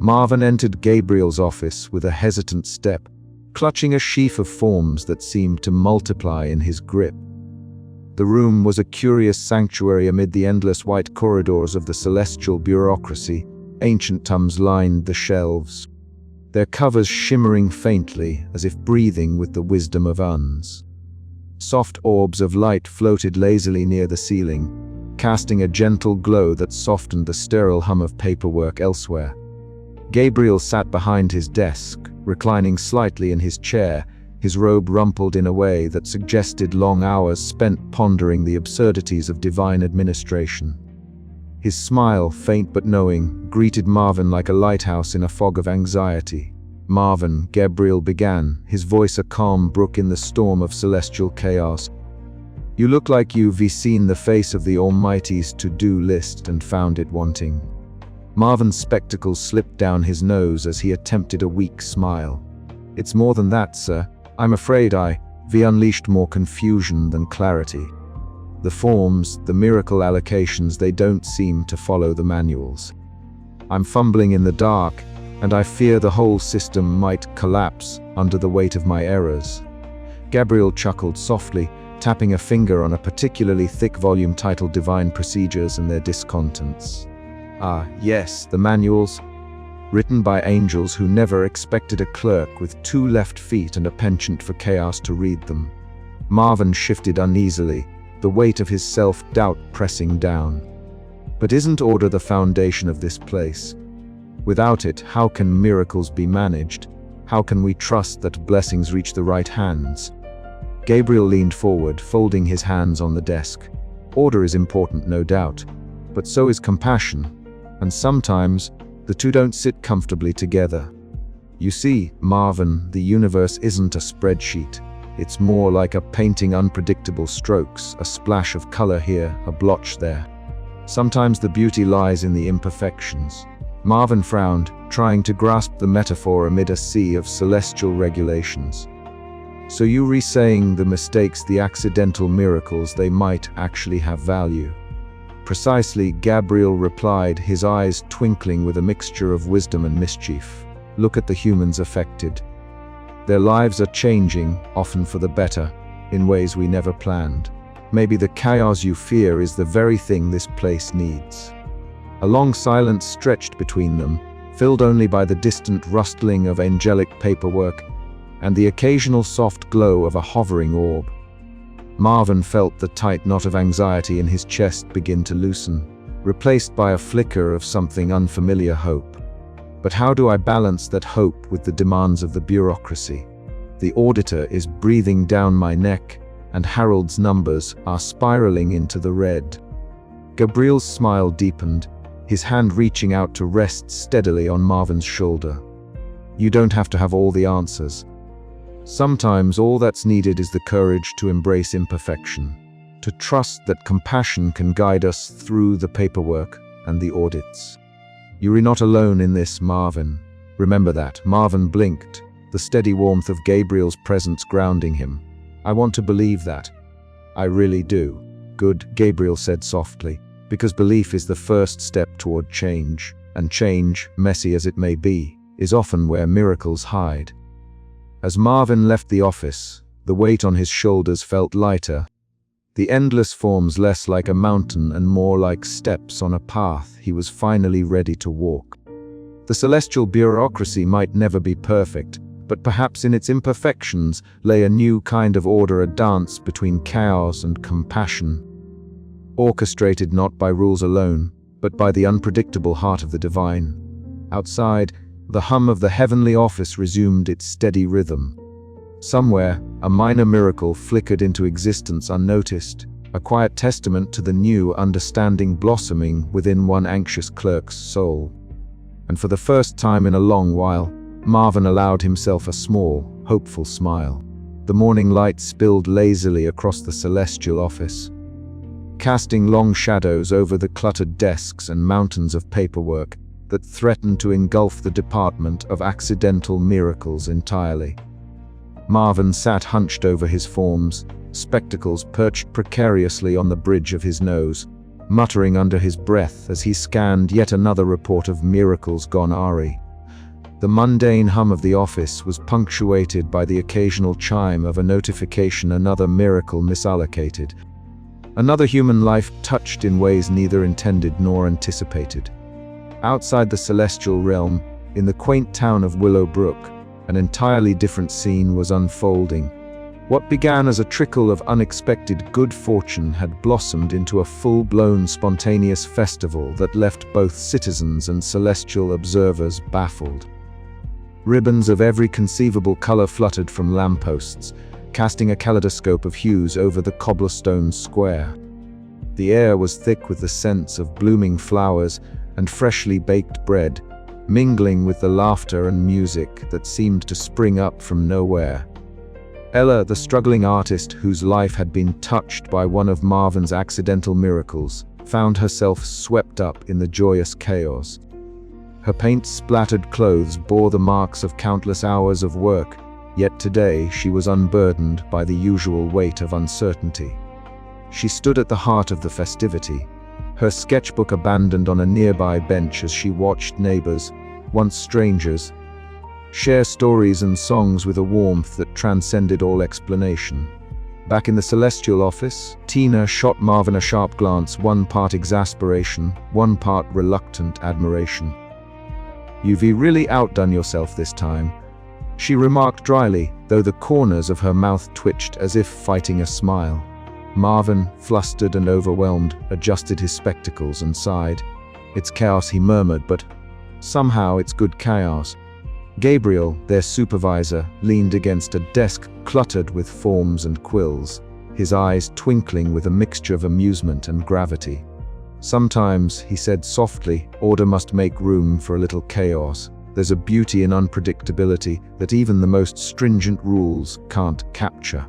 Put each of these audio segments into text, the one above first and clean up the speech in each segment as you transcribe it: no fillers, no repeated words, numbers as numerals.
Marvin entered Gabriel's office with a hesitant step, clutching a sheaf of forms that seemed to multiply in his grip. The room was a curious sanctuary amid the endless white corridors of the celestial bureaucracy. Ancient tomes lined the shelves, their covers shimmering faintly as if breathing with the wisdom of Uns. Soft orbs of light floated lazily near the ceiling, casting a gentle glow that softened the sterile hum of paperwork elsewhere. Gabriel sat behind his desk, reclining slightly in his chair, his robe rumpled in a way that suggested long hours spent pondering the absurdities of divine administration. His smile, faint but knowing, greeted Marvin like a lighthouse in a fog of anxiety. "Marvin," Gabriel began, his voice a calm brook in the storm of celestial chaos. "You look like you've seen the face of the Almighty's to-do list and found it wanting." Marvin's spectacles slipped down his nose as he attempted a weak smile. "It's more than that, sir. I'm afraid we unleashed more confusion than clarity. The forms, the miracle allocations, they don't seem to follow the manuals. I'm fumbling in the dark, and I fear the whole system might collapse under the weight of my errors." Gabriel chuckled softly, tapping a finger on a particularly thick volume titled Divine Procedures and Their Discontents. "Ah, yes, the manuals, written by angels who never expected a clerk with 2 left feet and a penchant for chaos to read them." Marvin shifted uneasily, the weight of his self-doubt pressing down. "But isn't order the foundation of this place? Without it, how can miracles be managed? How can we trust that blessings reach the right hands?" Gabriel leaned forward, folding his hands on the desk. "Order is important, no doubt, but so is compassion, and sometimes the two don't sit comfortably together. You see, Marvin, the universe isn't a spreadsheet. It's more like a painting, unpredictable strokes, a splash of color here, a blotch there. Sometimes the beauty lies in the imperfections." Marvin frowned, trying to grasp the metaphor amid a sea of celestial regulations. "So you re-saying the mistakes, the accidental miracles, they might actually have value?" "Precisely," Gabriel replied, his eyes twinkling with a mixture of wisdom and mischief. "Look at the humans affected. Their lives are changing, often for the better, in ways we never planned. Maybe the chaos you fear is the very thing this place needs." A long silence stretched between them, filled only by the distant rustling of angelic paperwork and the occasional soft glow of a hovering orb. Marvin felt the tight knot of anxiety in his chest begin to loosen, replaced by a flicker of something unfamiliar: hope. But how do I balance that hope with the demands of the bureaucracy? The auditor is breathing down my neck, and Harold's numbers are spiraling into the red. Gabriel's smile deepened, his hand reaching out to rest steadily on Marvin's shoulder. "You don't have to have all the answers. Sometimes all that's needed is the courage to embrace imperfection, to trust that compassion can guide us through the paperwork and the audits. You're not alone in this, Marvin. Remember that." Marvin blinked, the steady warmth of Gabriel's presence grounding him. "I want to believe that. I really do." "Good," Gabriel said softly, "because belief is the first step toward change, and change, messy as it may be, is often where miracles hide." As Marvin left the office, the weight on his shoulders felt lighter, the endless forms less like a mountain and more like steps on a path he was finally ready to walk. The celestial bureaucracy might never be perfect, but perhaps in its imperfections lay a new kind of order, a dance between chaos and compassion, orchestrated not by rules alone, but by the unpredictable heart of the divine. Outside, the hum of the heavenly office resumed its steady rhythm. Somewhere, a minor miracle flickered into existence unnoticed, a quiet testament to the new understanding blossoming within one anxious clerk's soul. And for the first time in a long while, Marvin allowed himself a small, hopeful smile. The morning light spilled lazily across the celestial office, casting long shadows over the cluttered desks and mountains of paperwork that threatened to engulf the department of accidental miracles entirely. Marvin sat hunched over his forms, spectacles perched precariously on the bridge of his nose, muttering under his breath as he scanned yet another report of miracles gone awry. The mundane hum of the office was punctuated by the occasional chime of a notification, another miracle misallocated. Another human life touched in ways neither intended nor anticipated. Outside the celestial realm, in the quaint town of Willowbrook, an entirely different scene was unfolding. What began as a trickle of unexpected good fortune had blossomed into a full-blown spontaneous festival that left both citizens and celestial observers baffled. Ribbons of every conceivable color fluttered from lampposts, casting a kaleidoscope of hues over the cobblestone square. The air was thick with the scents of blooming flowers and freshly baked bread, mingling with the laughter and music that seemed to spring up from nowhere. Ella, the struggling artist whose life had been touched by one of Marvin's accidental miracles, found herself swept up in the joyous chaos. Her paint-splattered clothes bore the marks of countless hours of work, yet today she was unburdened by the usual weight of uncertainty. She stood at the heart of the festivity, her sketchbook abandoned on a nearby bench as she watched neighbors, once strangers, share stories and songs with a warmth that transcended all explanation. Back in the celestial office, Tina shot Marvin a sharp glance, one part exasperation, one part reluctant admiration. "You've really outdone yourself this time," she remarked dryly, though the corners of her mouth twitched as if fighting a smile. Marvin, flustered and overwhelmed, adjusted his spectacles and sighed. "It's chaos," he murmured, "but somehow it's good chaos." Gabriel, their supervisor, leaned against a desk cluttered with forms and quills, his eyes twinkling with a mixture of amusement and gravity. "Sometimes," he said softly, "order must make room for a little chaos. There's a beauty in unpredictability that even the most stringent rules can't capture."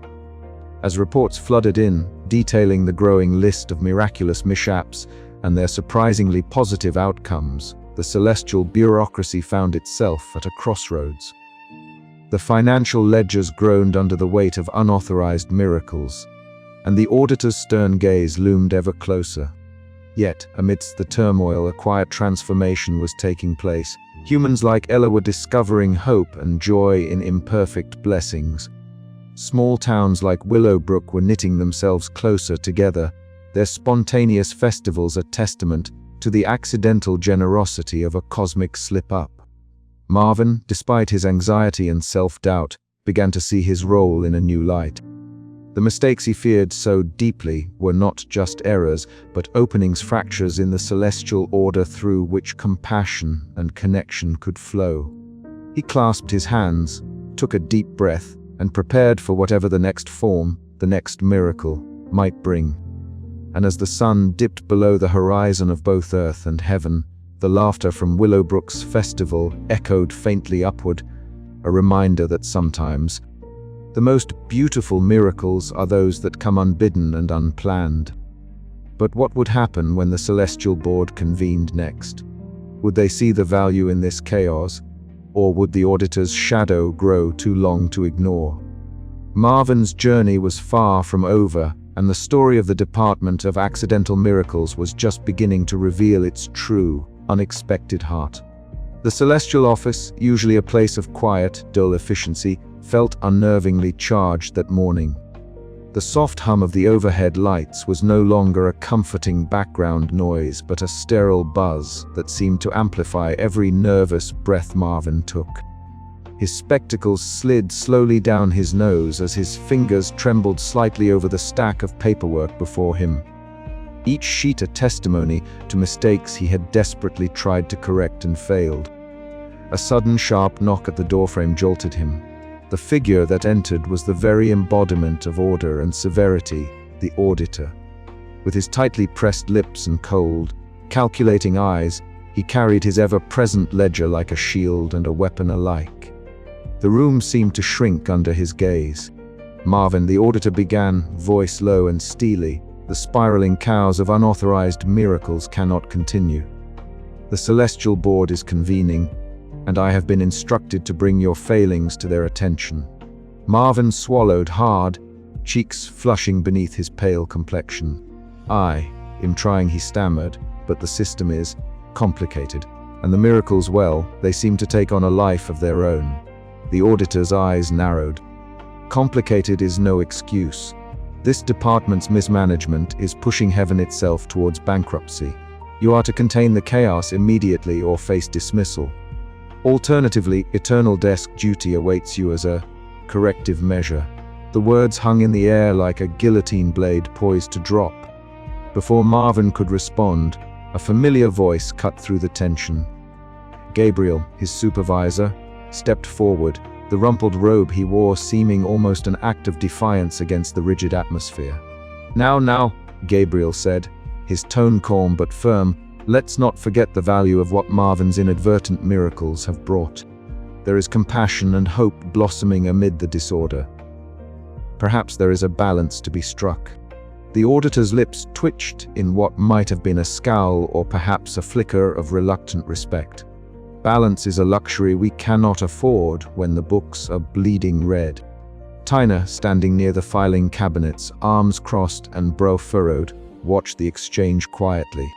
As reports flooded in, detailing the growing list of miraculous mishaps and their surprisingly positive outcomes, the celestial bureaucracy found itself at a crossroads. The financial ledgers groaned under the weight of unauthorized miracles, and the auditor's stern gaze loomed ever closer. Yet, amidst the turmoil, a quiet transformation was taking place. Humans like Ella were discovering hope and joy in imperfect blessings. Small towns like Willowbrook were knitting themselves closer together, their spontaneous festivals a testament to the accidental generosity of a cosmic slip-up. Marvin, despite his anxiety and self-doubt, began to see his role in a new light. The mistakes he feared so deeply were not just errors, but openings, fractures in the celestial order through which compassion and connection could flow. He clasped his hands, took a deep breath, and prepared for whatever the next form, the next miracle, might bring. And as the sun dipped below the horizon of both earth and heaven, the laughter from Willowbrook's festival echoed faintly upward, a reminder that sometimes the most beautiful miracles are those that come unbidden and unplanned. But what would happen when the Celestial Board convened next? Would they see the value in this chaos, or would the auditor's shadow grow too long to ignore? Marvin's journey was far from over, and the story of the Department of Accidental Miracles was just beginning to reveal its true, unexpected heart. The Celestial Office, usually a place of quiet, dull efficiency, felt unnervingly charged that morning. The soft hum of the overhead lights was no longer a comforting background noise, but a sterile buzz that seemed to amplify every nervous breath Marvin took. His spectacles slid slowly down his nose as his fingers trembled slightly over the stack of paperwork before him. Each sheet a testimony to mistakes he had desperately tried to correct and failed. A sudden sharp knock at the doorframe jolted him. The figure that entered was the very embodiment of order and severity, the auditor. With his tightly pressed lips and cold, calculating eyes, he carried his ever-present ledger like a shield and a weapon alike. The room seemed to shrink under his gaze. "Marvin," the auditor began, voice low and steely, "the spiraling chaos of unauthorized miracles cannot continue. The Celestial Board is convening, and I have been instructed to bring your failings to their attention." Marvin swallowed hard, cheeks flushing beneath his pale complexion. "I am trying," he stammered, "but the system is complicated." And the miracles, well, they seemed to take on a life of their own. The auditor's eyes narrowed. Complicated is no excuse. This department's mismanagement is pushing heaven itself towards bankruptcy. You are to contain the chaos immediately or face dismissal. Alternatively, eternal desk duty awaits you as a corrective measure. The words hung in the air like a guillotine blade poised to drop. Before Marvin could respond, a familiar voice cut through the tension. Gabriel, his supervisor, stepped forward, the rumpled robe he wore seeming almost an act of defiance against the rigid atmosphere. Now, Gabriel said, his tone calm but firm, let's not forget the value of what Marvin's inadvertent miracles have brought. There is compassion and hope blossoming amid the disorder. Perhaps there is a balance to be struck. The auditor's lips twitched in what might have been a scowl or perhaps a flicker of reluctant respect. Balance is a luxury we cannot afford when the books are bleeding red. Tina, standing near the filing cabinets, arms crossed and brow furrowed, watched the exchange quietly.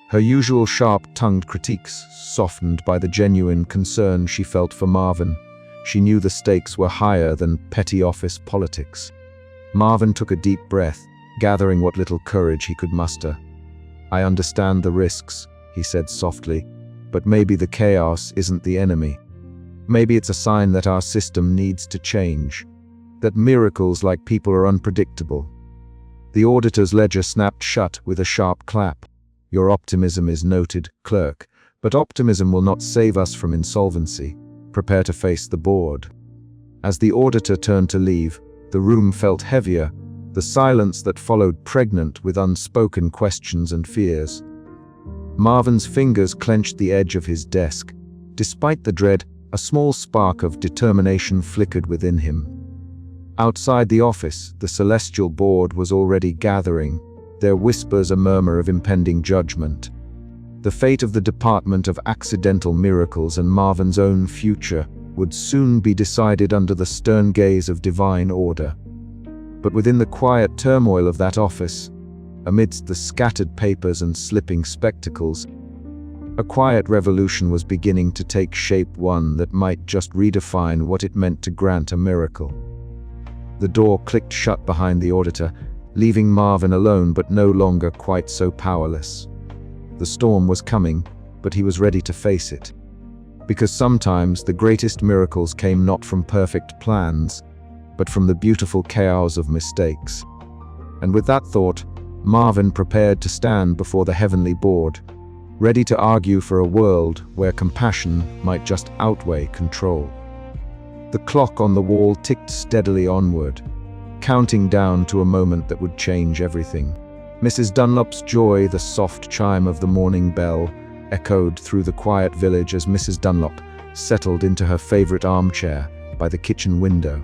Her usual sharp-tongued critiques softened by the genuine concern she felt for Marvin. She knew the stakes were higher than petty office politics. Marvin took a deep breath, gathering what little courage he could muster. "I understand the risks," he said softly, "but maybe the chaos isn't the enemy. Maybe it's a sign that our system needs to change, that miracles like people are unpredictable." The auditor's ledger snapped shut with a sharp clap. "Your optimism is noted, clerk, but optimism will not save us from insolvency. Prepare to face the board." As the auditor turned to leave, the room felt heavier, the silence that followed pregnant with unspoken questions and fears. Marvin's fingers clenched the edge of his desk. Despite the dread, a small spark of determination flickered within him. Outside the office, the celestial board was already gathering, their whispers a murmur of impending judgment. The fate of the Department of Accidental Miracles and Marvin's own future would soon be decided under the stern gaze of divine order. But within the quiet turmoil of that office, amidst the scattered papers and slipping spectacles, a quiet revolution was beginning to take shape, one that might just redefine what it meant to grant a miracle. The door clicked shut behind the auditor, leaving Marvin alone but no longer quite so powerless. The storm was coming, but he was ready to face it. Because sometimes the greatest miracles came not from perfect plans, but from the beautiful chaos of mistakes. And with that thought, Marvin prepared to stand before the heavenly board, ready to argue for a world where compassion might just outweigh control. The clock on the wall ticked steadily onward, counting down to a moment that would change everything. Mrs. Dunlop's joy, the soft chime of the morning bell, echoed through the quiet village as Mrs. Dunlop settled into her favorite armchair by the kitchen window.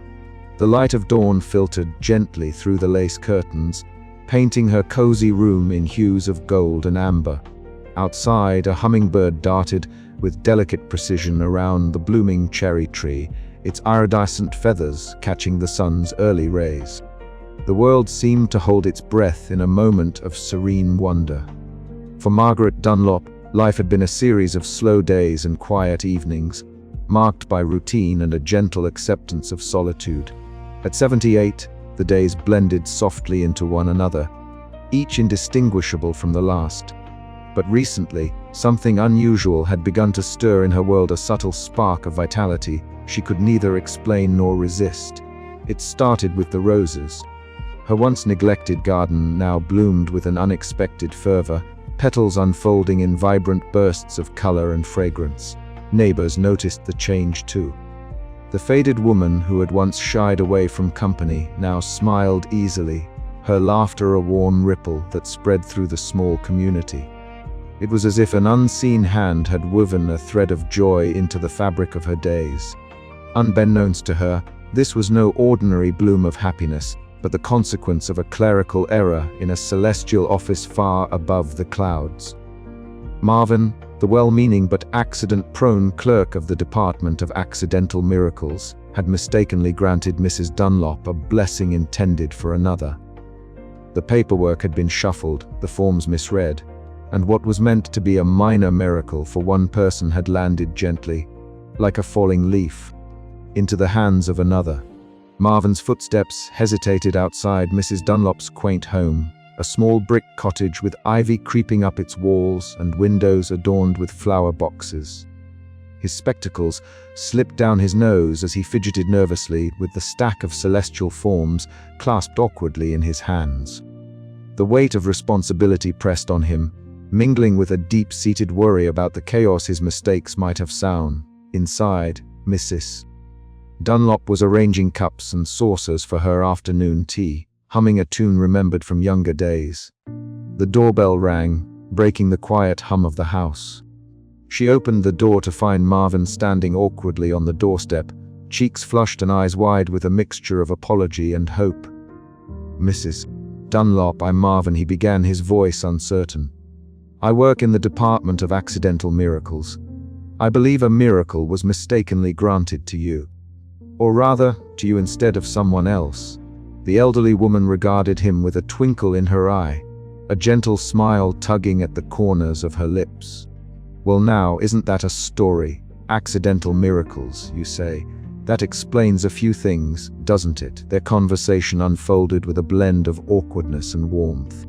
The light of dawn filtered gently through the lace curtains, painting her cozy room in hues of gold and amber. Outside, a hummingbird darted with delicate precision around the blooming cherry tree, its iridescent feathers catching the sun's early rays. The world seemed to hold its breath in a moment of serene wonder. For Margaret Dunlop, life had been a series of slow days and quiet evenings, marked by routine and a gentle acceptance of solitude. At 78, the days blended softly into one another, each indistinguishable from the last. But recently, something unusual had begun to stir in her world, a subtle spark of vitality she could neither explain nor resist. It started with the roses. Her once neglected garden now bloomed with an unexpected fervor, petals unfolding in vibrant bursts of color and fragrance. Neighbors noticed the change too. The faded woman who had once shied away from company now smiled easily, her laughter a warm ripple that spread through the small community. It was as if an unseen hand had woven a thread of joy into the fabric of her days. Unbeknownst to her, this was no ordinary bloom of happiness, but the consequence of a clerical error in a celestial office far above the clouds. Marvin, the well-meaning but accident-prone clerk of the Department of Accidental Miracles, had mistakenly granted Mrs. Dunlop a blessing intended for another. The paperwork had been shuffled, the forms misread. and what was meant to be a minor miracle for one person had landed gently, like a falling leaf, into the hands of another. Marvin's footsteps hesitated outside Mrs. Dunlop's quaint home, a small brick cottage with ivy creeping up its walls and windows adorned with flower boxes. His spectacles slipped down his nose as he fidgeted nervously with the stack of celestial forms clasped awkwardly in his hands. The weight of responsibility pressed on him, mingling with a deep-seated worry about the chaos his mistakes might have sown. Inside, Mrs. Dunlop was arranging cups and saucers for her afternoon tea, humming a tune remembered from younger days. The doorbell rang, breaking the quiet hum of the house. She opened the door to find Marvin standing awkwardly on the doorstep, cheeks flushed and eyes wide with a mixture of apology and hope. "Mrs. Dunlop, I'm Marvin," he began, his voice uncertain. "I work in the Department of Accidental Miracles. I believe a miracle was mistakenly granted to you. Or rather, to you instead of someone else." The elderly woman regarded him with a twinkle in her eye, a gentle smile tugging at the corners of her lips. "Well now, isn't that a story? Accidental miracles, you say? That explains a few things, doesn't it?" Their conversation unfolded with a blend of awkwardness and warmth.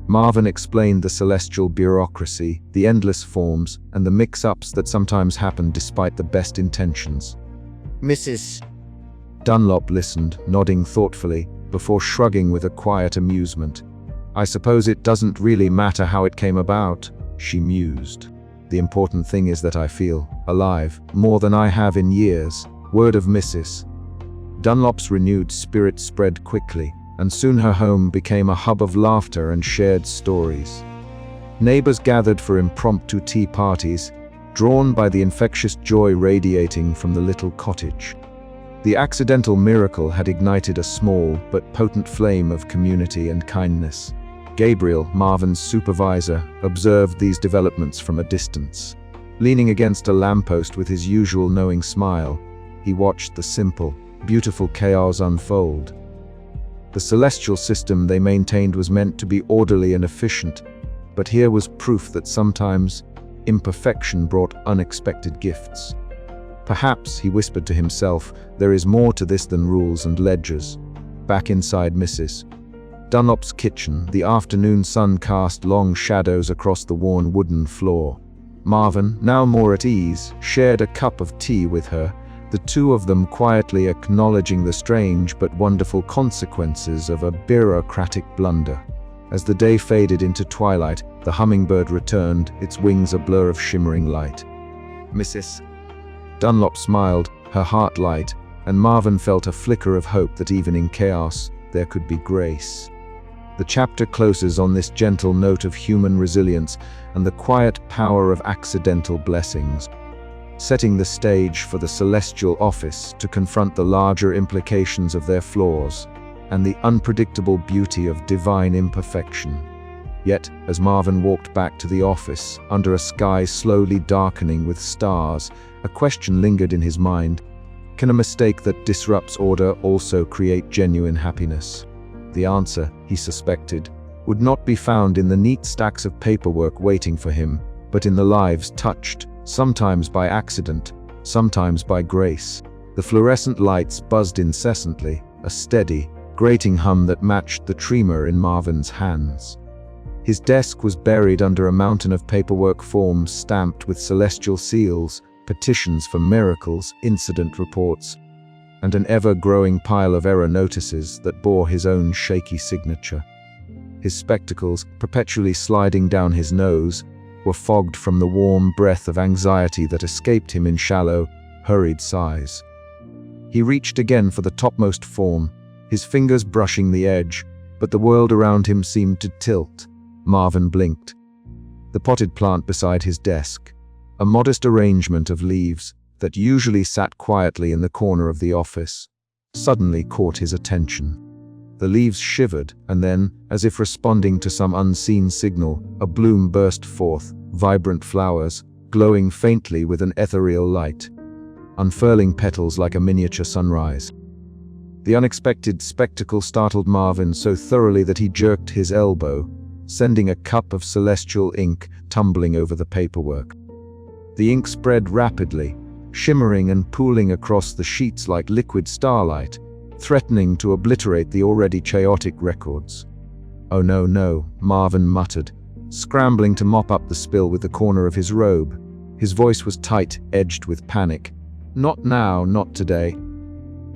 Marvin explained the celestial bureaucracy, the endless forms, and the mix-ups that sometimes happen despite the best intentions. Mrs. Dunlop listened, nodding thoughtfully, before shrugging with a quiet amusement. "I suppose it doesn't really matter how it came about," she mused. "The important thing is that I feel alive, more than I have in years." Word of Mrs. Dunlop's renewed spirit spread quickly, and soon her home became a hub of laughter and shared stories. Neighbors gathered for impromptu tea parties, drawn by the infectious joy radiating from the little cottage. The accidental miracle had ignited a small but potent flame of community and kindness. Gabriel, Marvin's supervisor, observed these developments from a distance. Leaning against a lamppost with his usual knowing smile, he watched the simple, beautiful chaos unfold. The celestial system they maintained was meant to be orderly and efficient, but here was proof that sometimes imperfection brought unexpected gifts. "Perhaps," he whispered to himself, "there is more to this than rules and ledgers." Back inside Mrs. Dunlop's kitchen, the afternoon sun cast long shadows across the worn wooden floor. Marvin, now more at ease, shared a cup of tea with her, the two of them quietly acknowledging the strange but wonderful consequences of a bureaucratic blunder. As the day faded into twilight, the hummingbird returned, its wings a blur of shimmering light. Mrs. Dunlop smiled, her heart light, and Marvin felt a flicker of hope that even in chaos, there could be grace. The chapter closes on this gentle note of human resilience and the quiet power of accidental blessings, setting the stage for the celestial office to confront the larger implications of their flaws and the unpredictable beauty of divine imperfection. Yet, as Marvin walked back to the office, under a sky slowly darkening with stars, a question lingered in his mind. Can a mistake that disrupts order also create genuine happiness? The answer, he suspected, would not be found in the neat stacks of paperwork waiting for him, but in the lives touched, sometimes by accident, sometimes by grace. The fluorescent lights buzzed incessantly, a steady, grating hum that matched the tremor in Marvin's hands. His desk was buried under a mountain of paperwork forms stamped with celestial seals, petitions for miracles, incident reports, and an ever-growing pile of error notices that bore his own shaky signature. His spectacles, perpetually sliding down his nose, were fogged from the warm breath of anxiety that escaped him in shallow, hurried sighs. He reached again for the topmost form, his fingers brushing the edge, but the world around him seemed to tilt. Marvin blinked. The potted plant beside his desk, a modest arrangement of leaves that usually sat quietly in the corner of the office, suddenly caught his attention. The leaves shivered, and then, as if responding to some unseen signal, a bloom burst forth, vibrant flowers, glowing faintly with an ethereal light, unfurling petals like a miniature sunrise. The unexpected spectacle startled Marvin so thoroughly that he jerked his elbow, sending a cup of celestial ink tumbling over the paperwork. The ink spread rapidly, shimmering and pooling across the sheets like liquid starlight, threatening to obliterate the already chaotic records. "Oh no, no," Marvin muttered, scrambling to mop up the spill with the corner of his robe. His voice was tight, edged with panic. "Not now, not today."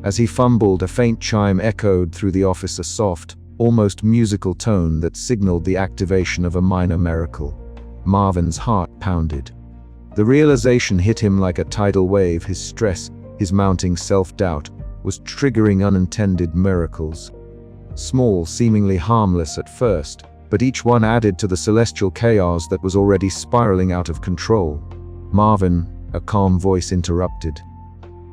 As he fumbled, a faint chime echoed through the office, a soft, almost musical tone that signaled the activation of a minor miracle. Marvin's heart pounded. The realization hit him like a tidal wave. His stress, his mounting self-doubt, was triggering unintended miracles. Small, seemingly harmless at first, but each one added to the celestial chaos that was already spiraling out of control. "Marvin," a calm voice interrupted.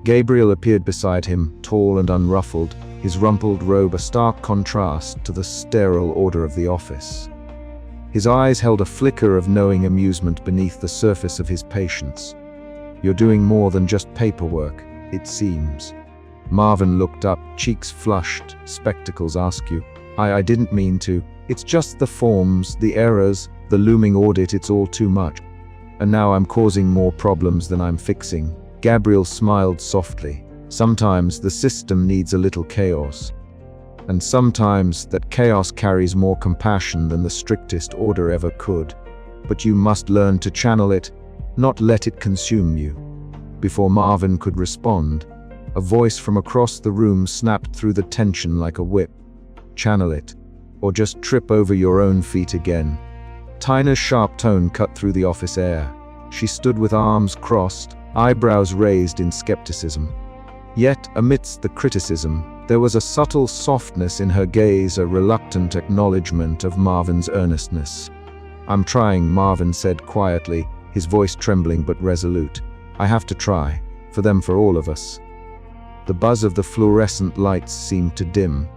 Gabriel appeared beside him, tall and unruffled, his rumpled robe a stark contrast to the sterile order of the office. His eyes held a flicker of knowing amusement beneath the surface of his patience. "You're doing more than just paperwork, it seems." Marvin looked up, cheeks flushed, spectacles askew. I didn't mean to. It's just the forms, the errors, the looming audit, it's all too much. And now I'm causing more problems than I'm fixing." Gabriel smiled softly. "Sometimes the system needs a little chaos. And sometimes that chaos carries more compassion than the strictest order ever could. But you must learn to channel it, not let it consume you." Before Marvin could respond, a voice from across the room snapped through the tension like a whip. "Channel it, or just trip over your own feet again." Tina's sharp tone cut through the office air. She stood with arms crossed, eyebrows raised in skepticism. Yet, amidst the criticism, there was a subtle softness in her gaze, a reluctant acknowledgement of Marvin's earnestness. "I'm trying," Marvin said quietly, his voice trembling but resolute. "I have to try, for them, for all of us." The buzz of the fluorescent lights seemed to dim,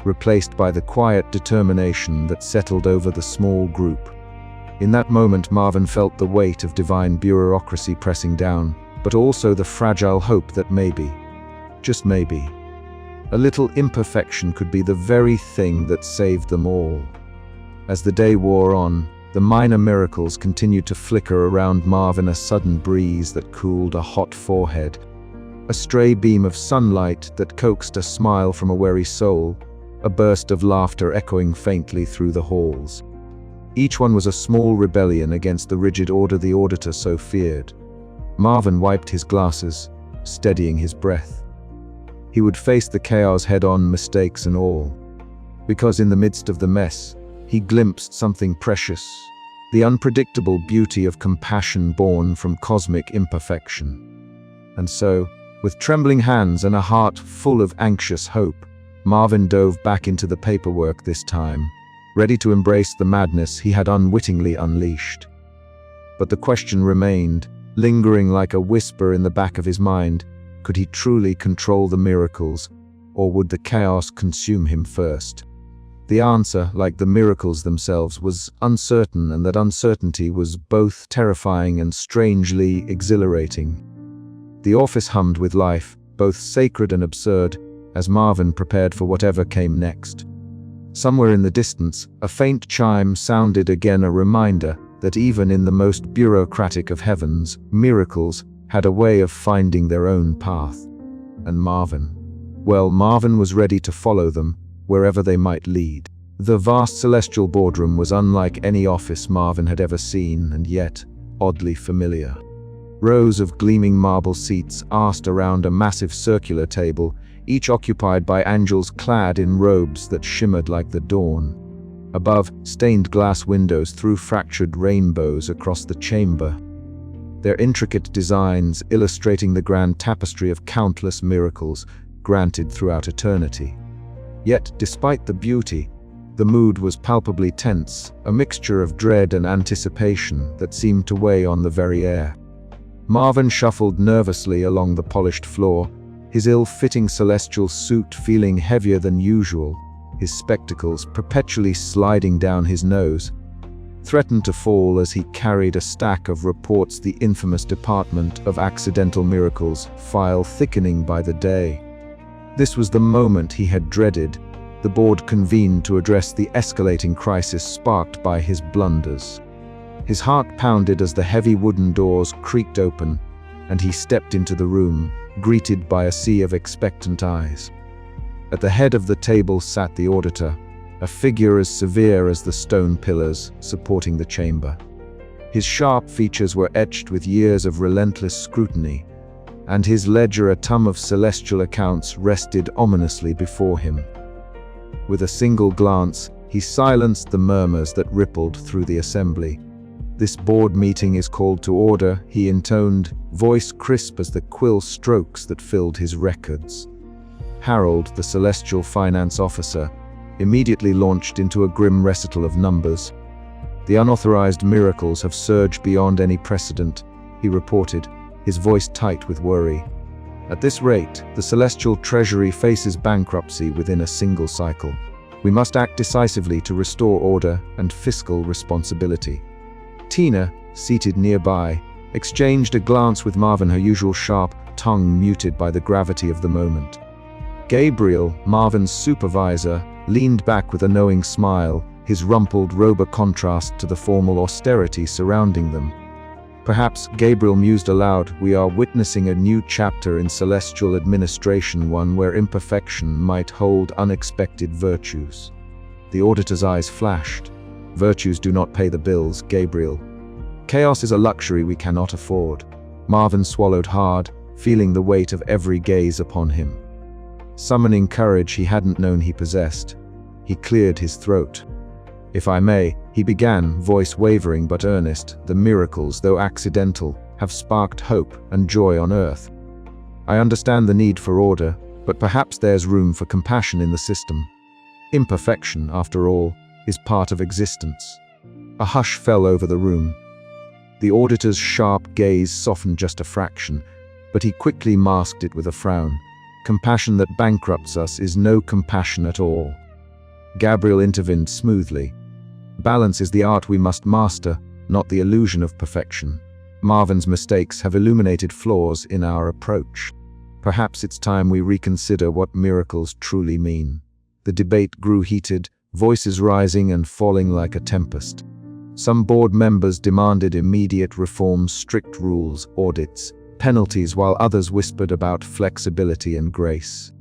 replaced by the quiet determination that settled over the small group. In that moment, Marvin felt the weight of divine bureaucracy pressing down, but also the fragile hope that maybe, just maybe, a little imperfection could be the very thing that saved them all. As the day wore on, the minor miracles continued to flicker around Marvin, a sudden breeze that cooled a hot forehead, a stray beam of sunlight that coaxed a smile from a weary soul, a burst of laughter echoing faintly through the halls. Each one was a small rebellion against the rigid order the auditor so feared. Marvin wiped his glasses, steadying his breath. He would face the chaos head-on, mistakes and all. Because in the midst of the mess, he glimpsed something precious, the unpredictable beauty of compassion born from cosmic imperfection. And so, with trembling hands and a heart full of anxious hope, Marvin dove back into the paperwork this time, ready to embrace the madness he had unwittingly unleashed. But the question remained, lingering like a whisper in the back of his mind: could he truly control the miracles, or would the chaos consume him first? The answer, like the miracles themselves, was uncertain, and that uncertainty was both terrifying and strangely exhilarating. The office hummed with life, both sacred and absurd, as Marvin prepared for whatever came next. Somewhere in the distance, a faint chime sounded again, a reminder that even in the most bureaucratic of heavens, miracles had a way of finding their own path. And Marvin was ready to follow them, wherever they might lead. The vast celestial boardroom was unlike any office Marvin had ever seen, and yet oddly familiar. Rows of gleaming marble seats asked around a massive circular table, each occupied by angels clad in robes that shimmered like the dawn. Above, stained glass windows threw fractured rainbows across the chamber, their intricate designs illustrating the grand tapestry of countless miracles granted throughout eternity. Yet, despite the beauty, the mood was palpably tense, a mixture of dread and anticipation that seemed to weigh on the very air. Marvin shuffled nervously along the polished floor, his ill-fitting celestial suit feeling heavier than usual, his spectacles perpetually sliding down his nose, threatened to fall as he carried a stack of reports, the infamous Department of Accidental Miracles file thickening by the day. This was the moment he had dreaded, the board convened to address the escalating crisis sparked by his blunders. His heart pounded as the heavy wooden doors creaked open, and he stepped into the room, greeted by a sea of expectant eyes. At the head of the table sat the auditor, a figure as severe as the stone pillars supporting the chamber. His sharp features were etched with years of relentless scrutiny, and his ledger, a tom of celestial accounts, rested ominously before him. With a single glance, he silenced the murmurs that rippled through the assembly. "This board meeting is called to order," he intoned, voice crisp as the quill strokes that filled his records. Harold, the celestial finance officer, immediately launched into a grim recital of numbers. "The unauthorized miracles have surged beyond any precedent," he reported, his voice tight with worry. "At this rate, the celestial treasury faces bankruptcy within a single cycle. We must act decisively to restore order and fiscal responsibility." Tina, seated nearby, exchanged a glance with Marvin, her usual sharp tongue muted by the gravity of the moment. Gabriel, Marvin's supervisor, leaned back with a knowing smile, his rumpled robe a contrast to the formal austerity surrounding them. Perhaps, Gabriel mused aloud, we are witnessing a new chapter in celestial administration, one where imperfection might hold unexpected virtues. The auditor's eyes flashed. Virtues do not pay the bills, Gabriel. Chaos is a luxury we cannot afford. Marvin swallowed hard, feeling the weight of every gaze upon him. Summoning courage he hadn't known he possessed, he cleared his throat. "If I may," he began, voice wavering but earnest, "the miracles, though accidental, have sparked hope and joy on earth. I understand the need for order, but perhaps there's room for compassion in the system. Imperfection, after all, is part of existence." A hush fell over the room. The auditor's sharp gaze softened just a fraction, but he quickly masked it with a frown. "Compassion that bankrupts us is no compassion at all." Gabriel intervened smoothly. "Balance is the art we must master, not the illusion of perfection. Marvin's mistakes have illuminated flaws in our approach. Perhaps it's time we reconsider what miracles truly mean." The debate grew heated, voices rising and falling like a tempest. Some board members demanded immediate reforms, strict rules, audits, penalties, while others whispered about flexibility and grace.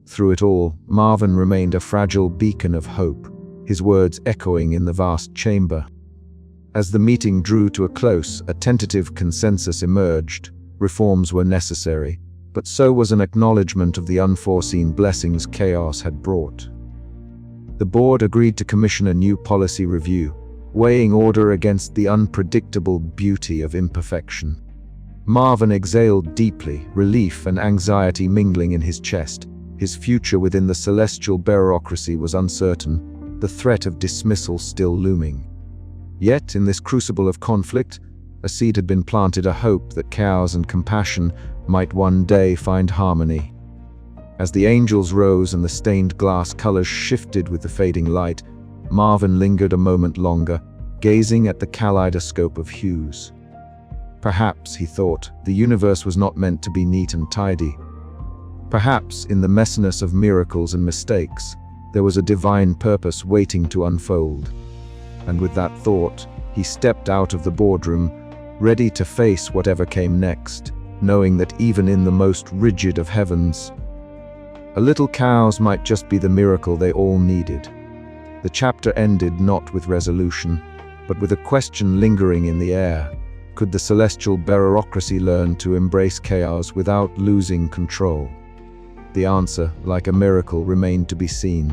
Through it all, Marvin remained a fragile beacon of hope, his words echoing in the vast chamber. As the meeting drew to a close, a tentative consensus emerged. Reforms were necessary, but so was an acknowledgement of the unforeseen blessings chaos had brought. The board agreed to commission a new policy review, weighing order against the unpredictable beauty of imperfection. Marvin exhaled deeply, relief and anxiety mingling in his chest. His future within the celestial bureaucracy was uncertain, the threat of dismissal still looming. Yet, in this crucible of conflict, a seed had been planted, a hope that chaos and compassion might one day find harmony. As the angels rose and the stained glass colors shifted with the fading light, Marvin lingered a moment longer, gazing at the kaleidoscope of hues. Perhaps, he thought, the universe was not meant to be neat and tidy. Perhaps, in the messiness of miracles and mistakes, there was a divine purpose waiting to unfold. And with that thought, he stepped out of the boardroom, ready to face whatever came next, knowing that even in the most rigid of heavens, a little chaos might just be the miracle they all needed. The chapter ended not with resolution, but with a question lingering in the air. Could the celestial bureaucracy learn to embrace chaos without losing control? The answer, like a miracle, remained to be seen.